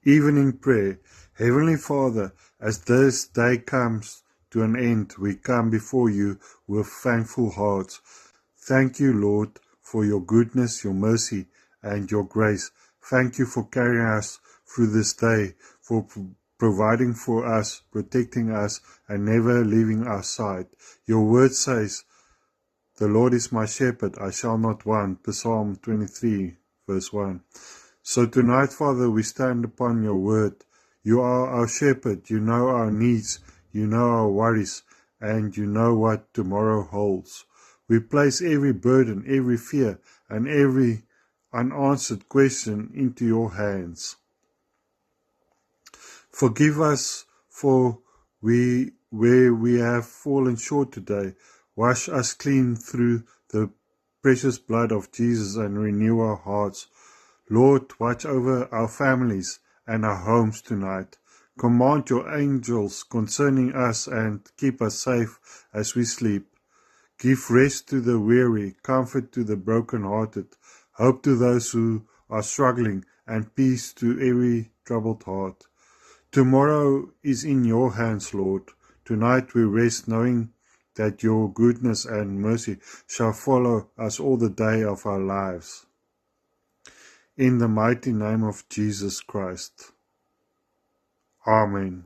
even in prayer. Heavenly Father, as this day comes to an end, we come before you with thankful hearts. Thank you, Lord, for your goodness, your mercy, and your grace. Thank you for carrying us through this day, for providing for us, protecting us, and never leaving our side. Your word says, the Lord is my shepherd, I shall not want. Psalm 23, verse 1. So tonight, Father, we stand upon your word. You are our shepherd. You know our needs. You know our worries. And you know what tomorrow holds. We place every burden, every fear, and every unanswered question into your hands. Forgive us for where we have fallen short today. Wash us clean through the precious blood of Jesus and renew our hearts. Lord, watch over our families and our homes tonight. Command your angels concerning us and keep us safe as we sleep. Give rest to the weary, comfort to the broken-hearted, hope to those who are struggling, and peace to every troubled heart. Tomorrow is in your hands, Lord. Tonight we rest knowing that your goodness and mercy shall follow us all the day of our lives. In the mighty name of Jesus Christ. Amen.